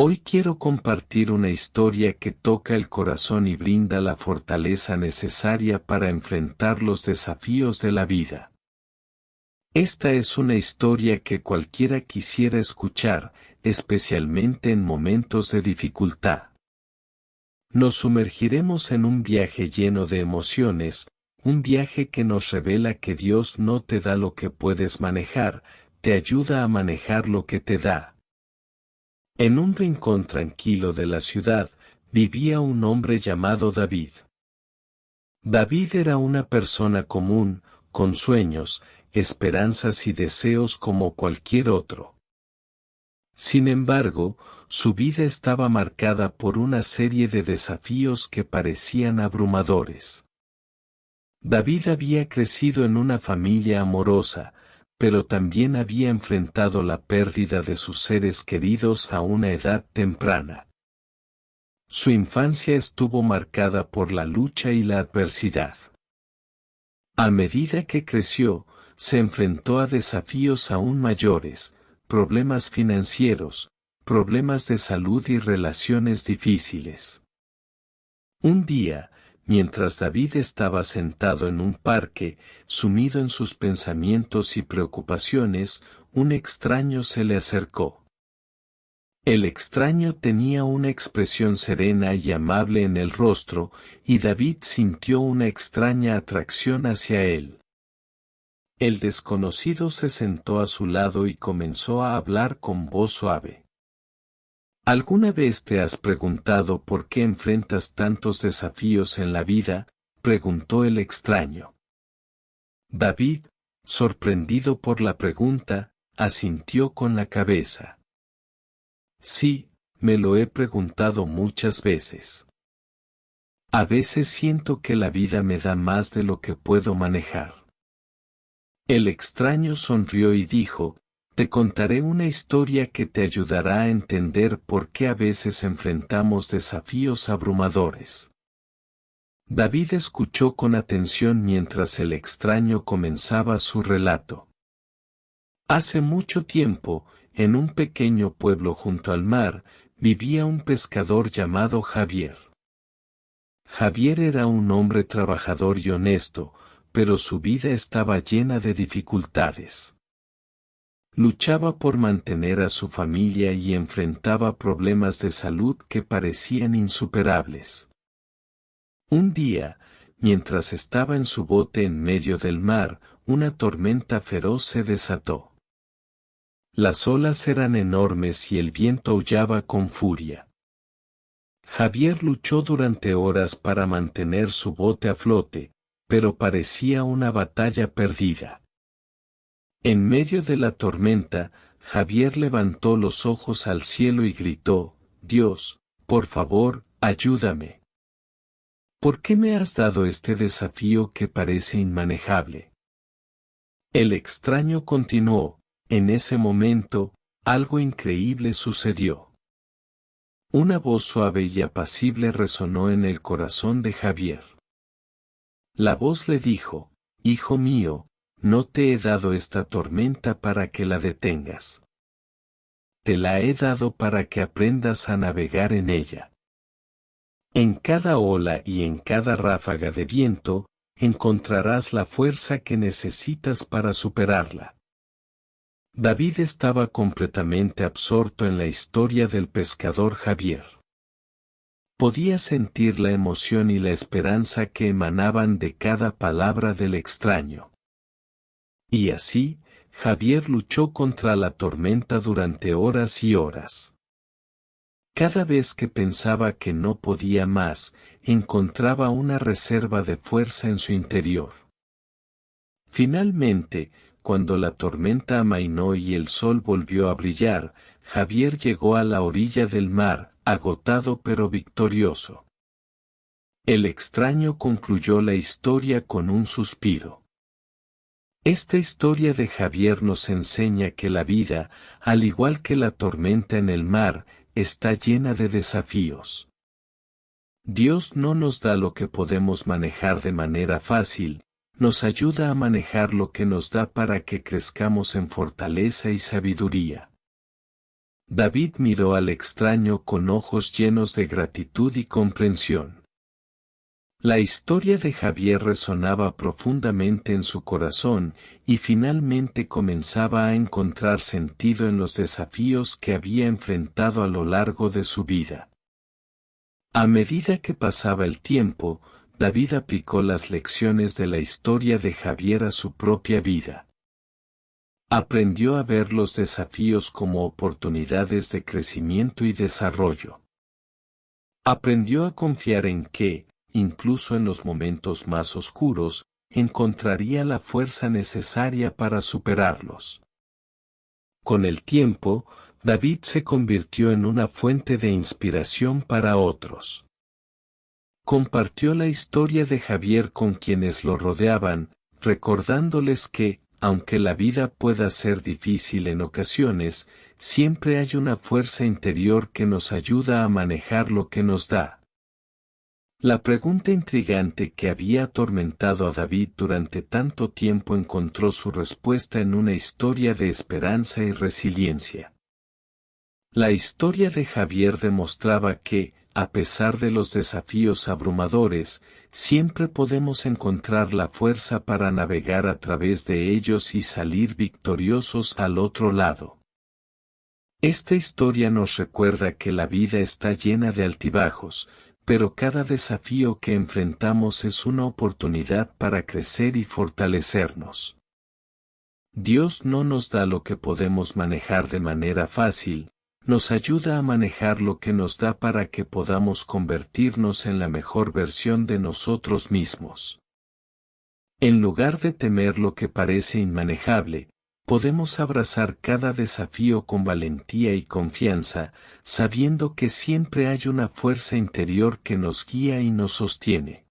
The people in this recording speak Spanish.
Hoy quiero compartir una historia que toca el corazón y brinda la fortaleza necesaria para enfrentar los desafíos de la vida. Esta es una historia que cualquiera quisiera escuchar, especialmente en momentos de dificultad. Nos sumergiremos en un viaje lleno de emociones, un viaje que nos revela que Dios no te da lo que puedes manejar, te ayuda a manejar lo que te da. En un rincón tranquilo de la ciudad, vivía un hombre llamado David. David era una persona común, con sueños, esperanzas y deseos como cualquier otro. Sin embargo, su vida estaba marcada por una serie de desafíos que parecían abrumadores. David había crecido en una familia amorosa, pero también había enfrentado la pérdida de sus seres queridos a una edad temprana. Su infancia estuvo marcada por la lucha y la adversidad. A medida que creció, se enfrentó a desafíos aún mayores, problemas financieros, problemas de salud y relaciones difíciles. Un día, mientras David estaba sentado en un parque, sumido en sus pensamientos y preocupaciones, un extraño se le acercó. El extraño tenía una expresión serena y amable en el rostro, y David sintió una extraña atracción hacia él. El desconocido se sentó a su lado y comenzó a hablar con voz suave. ¿Alguna vez te has preguntado por qué enfrentas tantos desafíos en la vida?, preguntó el extraño. David, sorprendido por la pregunta, asintió con la cabeza. Sí, me lo he preguntado muchas veces. A veces siento que la vida me da más de lo que puedo manejar. El extraño sonrió y dijo, te contaré una historia que te ayudará a entender por qué a veces enfrentamos desafíos abrumadores. David escuchó con atención mientras el extraño comenzaba su relato. Hace mucho tiempo, en un pequeño pueblo junto al mar, vivía un pescador llamado Javier. Javier era un hombre trabajador y honesto, pero su vida estaba llena de dificultades. Luchaba por mantener a su familia y enfrentaba problemas de salud que parecían insuperables. Un día, mientras estaba en su bote en medio del mar, una tormenta feroz se desató. Las olas eran enormes y el viento aullaba con furia. Javier luchó durante horas para mantener su bote a flote, pero parecía una batalla perdida. En medio de la tormenta, Javier levantó los ojos al cielo y gritó, Dios, por favor, ayúdame. ¿Por qué me has dado este desafío que parece inmanejable? El extraño continuó, en ese momento, algo increíble sucedió. Una voz suave y apacible resonó en el corazón de Javier. La voz le dijo, Hijo mío, no te he dado esta tormenta para que la detengas. Te la he dado para que aprendas a navegar en ella. En cada ola y en cada ráfaga de viento, encontrarás la fuerza que necesitas para superarla. David estaba completamente absorto en la historia del pescador Javier. Podía sentir la emoción y la esperanza que emanaban de cada palabra del extraño. Y así, Javier luchó contra la tormenta durante horas y horas. Cada vez que pensaba que no podía más, encontraba una reserva de fuerza en su interior. Finalmente, cuando la tormenta amainó y el sol volvió a brillar, Javier llegó a la orilla del mar, agotado pero victorioso. El extraño concluyó la historia con un suspiro. Esta historia de Javier nos enseña que la vida, al igual que la tormenta en el mar, está llena de desafíos. Dios no nos da lo que podemos manejar de manera fácil, nos ayuda a manejar lo que nos da para que crezcamos en fortaleza y sabiduría. David miró al extraño con ojos llenos de gratitud y comprensión. La historia de Javier resonaba profundamente en su corazón y finalmente comenzaba a encontrar sentido en los desafíos que había enfrentado a lo largo de su vida. A medida que pasaba el tiempo, David aplicó las lecciones de la historia de Javier a su propia vida. Aprendió a ver los desafíos como oportunidades de crecimiento y desarrollo. Aprendió a confiar en que, incluso en los momentos más oscuros, encontraría la fuerza necesaria para superarlos. Con el tiempo, David se convirtió en una fuente de inspiración para otros. Compartió la historia de Javier con quienes lo rodeaban, recordándoles que, aunque la vida pueda ser difícil en ocasiones, siempre hay una fuerza interior que nos ayuda a manejar lo que nos da. La pregunta intrigante que había atormentado a David durante tanto tiempo encontró su respuesta en una historia de esperanza y resiliencia. La historia de Javier demostraba que, a pesar de los desafíos abrumadores, siempre podemos encontrar la fuerza para navegar a través de ellos y salir victoriosos al otro lado. Esta historia nos recuerda que la vida está llena de altibajos, pero cada desafío que enfrentamos es una oportunidad para crecer y fortalecernos. Dios no nos da lo que podemos manejar de manera fácil, nos ayuda a manejar lo que nos da para que podamos convertirnos en la mejor versión de nosotros mismos. En lugar de temer lo que parece inmanejable, podemos abrazar cada desafío con valentía y confianza, sabiendo que siempre hay una fuerza interior que nos guía y nos sostiene.